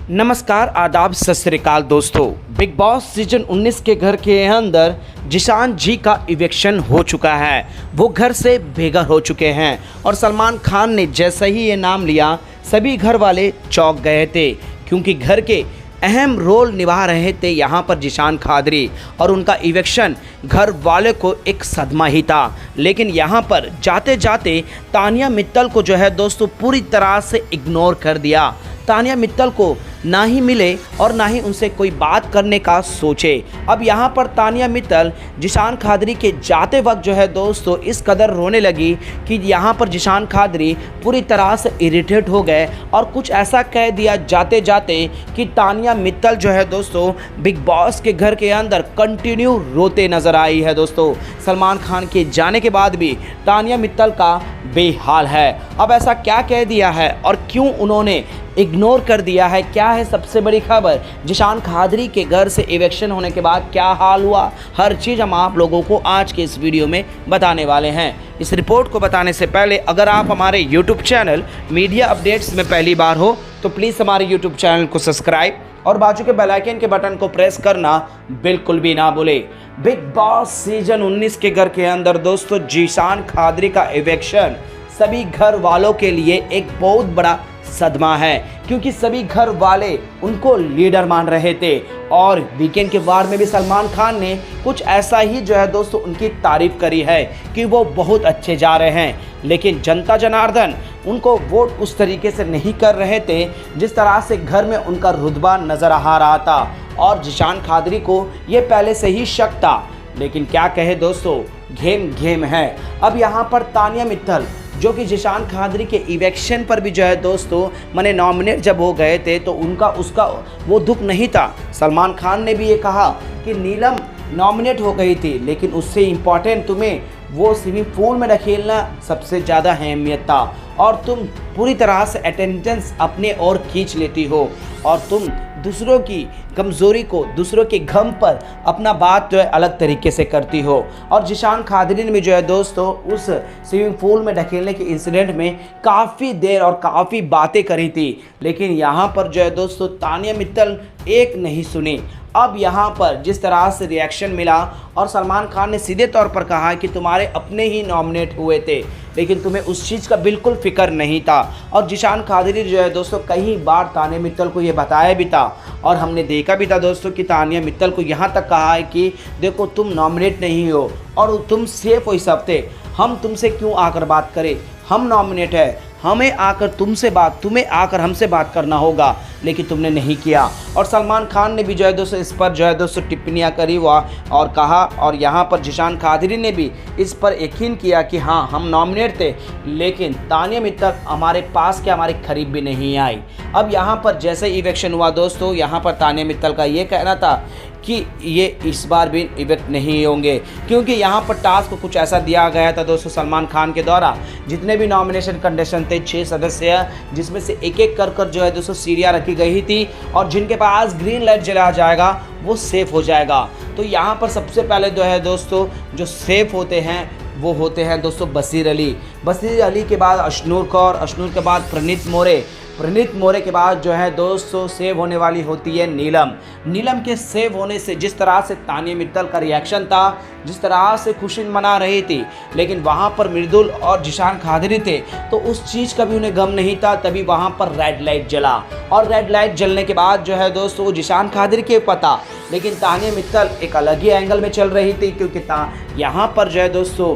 नमस्कार, आदाब, सत श्री अकाल दोस्तों। बिग बॉस सीजन 19 के घर के अंदर जिशान जी का इवेक्शन हो चुका है। वो घर से बेघर हो चुके हैं और सलमान खान ने जैसे ही ये नाम लिया सभी घर वाले चौंक गए थे, क्योंकि घर के अहम रोल निभा रहे थे यहाँ पर जिशान खादरी और उनका इवेक्शन घर वाले को एक सदमा ही था। लेकिन यहाँ पर जाते जाते तानिया मित्तल को जो है दोस्तों पूरी तरह से इग्नोर कर दिया। तानिया मित्तल को ना ही मिले और ना ही उनसे कोई बात करने का सोचे। अब यहाँ पर तानिया मित्तल जिशान खादरी के जाते वक्त जो है दोस्तों इस कदर रोने लगी कि यहाँ पर जिशान खादरी पूरी तरह से इरिटेट हो गए और कुछ ऐसा कह दिया जाते जाते कि तानिया मित्तल जो है दोस्तों बिग बॉस के घर के अंदर कंटिन्यू रोते नज़र आई है। दोस्तों सलमान खान के जाने के बाद भी तानिया मित्तल का बेहाल है। अब ऐसा क्या कह दिया है और क्यों उन्होंने इग्नोर कर दिया है, क्या है सबसे बड़ी खबर, जिशान खादरी के घर से इवेक्शन होने के बाद क्या हाल हुआ, हर चीज़ हम आप लोगों को आज के इस वीडियो में बताने वाले हैं। इस रिपोर्ट को बताने से पहले अगर आप हमारे YouTube चैनल मीडिया अपडेट्स में पहली बार हो तो प्लीज़ हमारे YouTube चैनल को सब्सक्राइब और बाजू के बेल आइकन के बटन को प्रेस करना बिल्कुल भी ना भूले। बिग बॉस सीजन 19 के घर के अंदर दोस्तों जिशान खादरी का इवेक्शन सभी घर वालों के लिए एक बहुत बड़ा सदमा है, क्योंकि सभी घर वाले उनको लीडर मान रहे थे और वीकेंड के वार में भी सलमान खान ने कुछ ऐसा ही जो है दोस्तों उनकी तारीफ करी है कि वो बहुत अच्छे जा रहे हैं। लेकिन जनता जनार्दन उनको वोट उस तरीके से नहीं कर रहे थे जिस तरह से घर में उनका रुतबा नज़र आ रहा था और जिशान खादरी को ये पहले से ही शक था। लेकिन क्या कहे दोस्तों, गेम गेम है। अब यहाँ पर तानिया मित्तल जो कि जिशान खादरी के इवेक्शन पर भी जो है दोस्तों माने नॉमिनेट जब हो गए थे तो उसका वो दुख नहीं था। सलमान खान ने भी ये कहा कि नीलम नॉमिनेट हो गई थी, लेकिन उससे इम्पॉर्टेंट तुम्हें वो स्विमिंग पूल में ढकेलना सबसे ज़्यादा अहमियत था और तुम पूरी तरह से अटेंडेंस अपने ओर खींच लेती हो और तुम दूसरों की कमज़ोरी को, दूसरों के गम पर अपना बात जो है अलग तरीके से करती हो। और जिशान खादरी ने भी जो है दोस्तों उस स्विमिंग पूल में ढकेलने के इंसिडेंट में काफ़ी देर और काफ़ी बातें करी थी, लेकिन यहाँ पर जो है दोस्तों तानिया मित्तल एक नहीं सुनी। अब यहाँ पर जिस तरह से रिएक्शन मिला और सलमान खान ने सीधे तौर पर कहा कि तुम्हारे अपने ही नॉमिनेट हुए थे लेकिन तुम्हें उस चीज़ का बिल्कुल फिक्र नहीं था। और जिशान खादरी जो है दोस्तों कई बार तानिया मित्तल को ये बताया भी था और हमने देखा भी था दोस्तों कि तानिया मित्तल को यहाँ तक कहा है कि देखो तुम नॉमिनेट नहीं हो और तुम सेफ हो इस हफ्ते, हम तुमसे क्यों आकर बात करें, हम नॉमिनेट है, हमें आकर तुम्हें आकर हमसे बात करना होगा, लेकिन तुमने नहीं किया। और सलमान खान ने भी जो है दोस्तों इस पर जो है दोस्तों टिप्पणियाँ करी हुआ और कहा, और यहाँ पर जिशान खादरी ने भी इस पर यकीन किया कि हाँ हम नॉमिनेट थे, लेकिन तानिया मित्तल हमारे पास के हमारे करीब भी नहीं आई। अब यहाँ पर जैसे इवेक्शन हुआ दोस्तों, यहाँ पर तानिया मित्तल का ये कहना था कि ये इस बार भी इवेक्ट नहीं होंगे, क्योंकि यहाँ पर टास्क को कुछ ऐसा दिया गया था दोस्तों सलमान खान के द्वारा। जितने भी नॉमिनेशन कंडीशन थे 6 सदस्य, जिसमें से एक एक कर जो है दोस्तों सीढ़ियाँ रखी गई थी और जिनके पास ग्रीन लाइट जला जाएगा वो सेफ हो जाएगा। तो यहाँ पर सबसे पहले जो है दोस्तों जो सेफ होते हैं वो होते हैं दोस्तों बशीर अली के बाद अशनूर कौर, अशनूर के बाद प्रणीत मोरे के बाद जो है दोस्तों सेव होने वाली होती है नीलम के सेव होने से जिस तरह से तानिया मित्तल का रिएक्शन था, जिस तरह से खुशी मना रही थी, लेकिन वहाँ पर मृदुल और जिशान खादरी थे तो उस चीज़ का भी उन्हें गम नहीं था। तभी वहाँ पर रेड लाइट जला और रेड लाइट जलने के बाद जो है दोस्तों जिशान खादरी के पता, लेकिन तानिया मित्तल एक अलग ही एंगल में चल रही थी, क्योंकि यहाँ पर जो है दोस्तों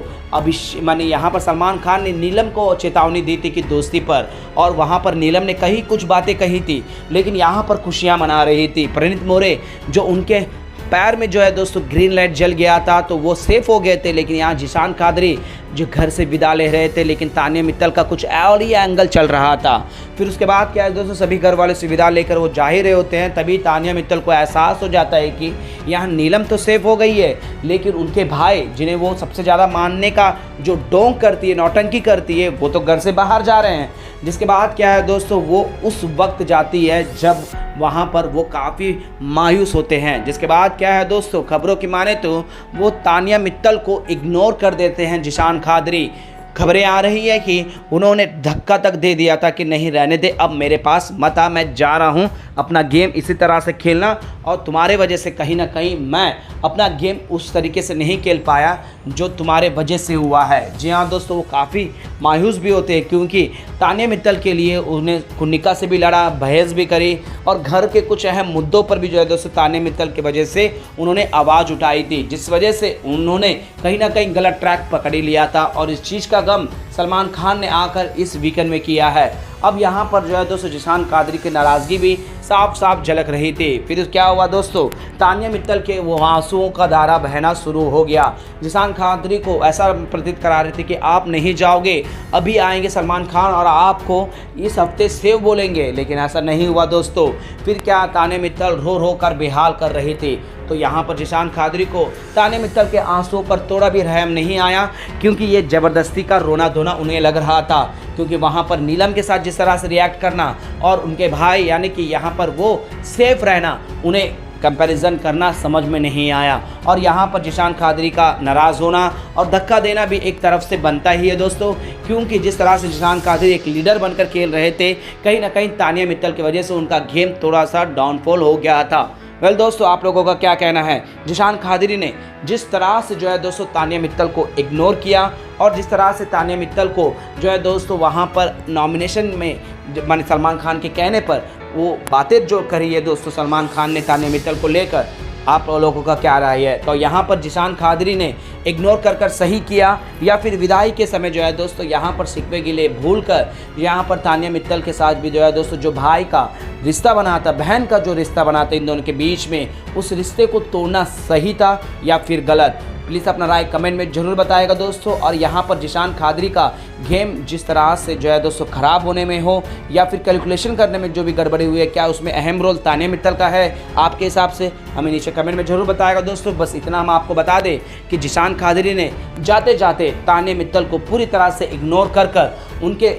माने यहाँ पर सलमान खान ने नीलम को चेतावनी दी थी कि दोस्ती पर, और वहाँ पर नीलम ने कई कुछ बातें कही थी, लेकिन यहाँ पर खुशियाँ मना रही थी। प्रणीत मोरे जो उनके पैर में जो है दोस्तों ग्रीन लाइट जल गया था तो वो सेफ हो गए थे, लेकिन यहाँ जिशान खादरी जो घर से विदा ले रहे थे, लेकिन तानिया मित्तल का कुछ और ही एंगल चल रहा था। फिर उसके बाद क्या है दोस्तों सभी घर वाले से विदा लेकर वो जा ही रहे होते हैं, तभी तानिया मित्तल को एहसास हो जाता है कि यहाँ नीलम तो सेफ हो गई है, लेकिन उनके भाई जिन्हें वो सबसे ज़्यादा मानने का जो डोंग करती है, नौटंकी करती है, वो तो घर से बाहर जा रहे हैं। जिसके बाद क्या है दोस्तों वो उस वक्त जाती है जब वहाँ पर वो काफ़ी मायूस होते हैं। जिसके बाद क्या है दोस्तों खबरों की माने तो वो तानिया मित्तल को इग्नोर कर देते हैं जिशान खादरी। खबरें आ रही है कि उन्होंने धक्का तक दे दिया था कि नहीं रहने दे, अब मेरे पास मत आ, मैं जा रहा हूं अपना गेम इसी तरह से खेलना, और तुम्हारे वजह से कहीं ना कहीं मैं अपना गेम उस तरीके से नहीं खेल पाया जो तुम्हारे वजह से हुआ है। जी हाँ दोस्तों, वो काफ़ी मायूस भी होते हैं क्योंकि तान्या मित्तल के लिए उन्हें कुनिका से भी लड़ा, बहस भी करी, और घर के कुछ अहम मुद्दों पर भी जो है दोस्तों तान्या मित्तल की वजह से उन्होंने आवाज़ उठाई थी, जिस वजह से उन्होंने कहीं ना कहीं गलत ट्रैक पकड़ ही लिया था, और इस चीज़ का गम सलमान खान ने आकर इस वीकेंड में किया है। अब यहाँ पर जो है दोस्तों जिशान कादरी की नाराज़गी भी साफ साफ झलक रही थी। फिर क्या हुआ दोस्तों, तान्या मित्तल के वो आंसुओं का धारा बहना शुरू हो गया। जिशान कादरी को ऐसा प्रतीत करा रही थी कि आप नहीं जाओगे, अभी आएंगे सलमान खान और आपको इस हफ्ते सेव बोलेंगे, लेकिन ऐसा नहीं हुआ दोस्तों। फिर क्या, तान्या मित्तल रो रो कर बेहाल कर रही थी। तो यहाँ पर जिशान कादरी को तान्या मित्तल के आंसुओं पर थोड़ा भी रहम नहीं आया, क्योंकि ये ज़बरदस्ती का रोना धोना उन्हें लग रहा था, क्योंकि वहाँ पर नीलम के साथ जिस तरह से रिएक्ट करना और उनके भाई यानी कि यहाँ पर वो सेफ रहना, उन्हें कंपैरिजन करना समझ में नहीं आया। और यहाँ पर जिशान कादरी का नाराज़ होना और धक्का देना भी एक तरफ से बनता ही है दोस्तों, क्योंकि जिस तरह से जिशान कादरी एक लीडर बनकर खेल रहे थे, कहीं ना कहीं तान्या मित्तल की वजह से उनका गेम थोड़ा सा डाउनफॉल हो गया था। वेल दोस्तों, आप लोगों का क्या कहना है? जिशान कादरी ने जिस तरह से जो है दोस्तों तान्या मित्तल को इग्नोर किया, और जिस तरह से तान्या मित्तल को जो है दोस्तों वहाँ पर नॉमिनेशन में माने सलमान खान के कहने पर वो बातें जो करी है दोस्तों सलमान खान ने तान्या मित्तल को लेकर, आप लोगों का क्या राय है? तो यहाँ पर जिशान कादरी ने इग्नोर कर सही किया, या फिर विदाई के समय जो है दोस्तों यहाँ पर सिकवे गिले भूल कर यहाँ पर तान्या मित्तल के साथ भी जो है दोस्तों जो भाई का रिश्ता बना था, बहन का जो रिश्ता बना था इन दोनों के बीच में, उस रिश्ते को तोड़ना सही था या फिर गलत? प्लीज़ अपना राय कमेंट में ज़रूर बताएगा दोस्तों। और यहाँ पर जिशान कादरी का गेम जिस तरह से जो है दोस्तों ख़राब होने में हो या फिर कैलकुलेशन करने में जो भी गड़बड़ी हुई है, क्या उसमें अहम रोल तान्या मित्तल का है आपके हिसाब से? हमें नीचे कमेंट में ज़रूर बताएगा दोस्तों। बस इतना हम आपको बता दें कि जिशान कादरी ने जाते जाते तान्या मित्तल को पूरी तरह से इग्नोर कर उनके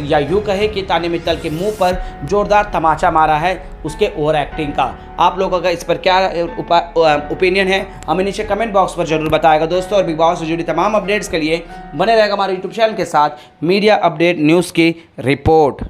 या यूँ कहे कि तान्या मित्तल के मुंह पर जोरदार तमाचा मारा है उसके ओवर एक्टिंग का। आप लोगों का इस पर क्या ओपिनियन है, हमें नीचे कमेंट बॉक्स पर जरूर बताएगा दोस्तों। और बिग बॉस से जुड़ी तमाम अपडेट्स के लिए बने रहेगा हमारे यूट्यूब चैनल के साथ मीडिया अपडेट न्यूज़ की रिपोर्ट।